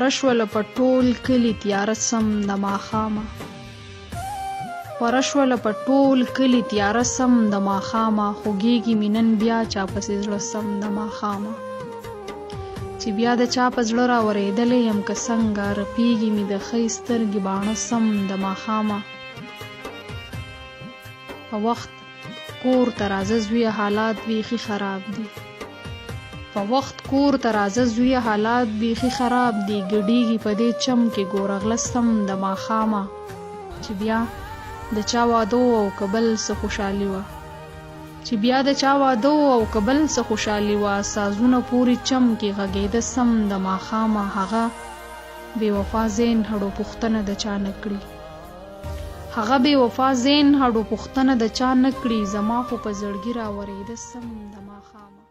خوره شوله په ټول کلي تیاره سم د ماښامه خوره شوله په ټول کلي تیاره سم د ماښامه خوږیږي مې نن بیا چا پسې زړه سم د ماښامه چې بیا د چا په زړه راورېدلی یم که څنګه رپېږي مې د ښۍ سترګې باڼه سم د ماښامه په وخت کور ته راځه زویه حالات بیخي خراب دي په وخت کور ته راځه زویه حالات بیخي خراب دي ګډېږي په دې چم کې ګوره غله سم د ماښامه چې بیا د چا واده او که بل څه خوشحالي وه چې بیا د چا واده او که بل څه خوشحالي وه سازونه پورې چم کې غږېده سم د ماښامه هغه بې وفا زین هډو پوښتنه د چا نه کړي هغه بې وفا زین هډو پوښتنه د چا نه کړي زما خو په زړګي راورېده سم د ماښامه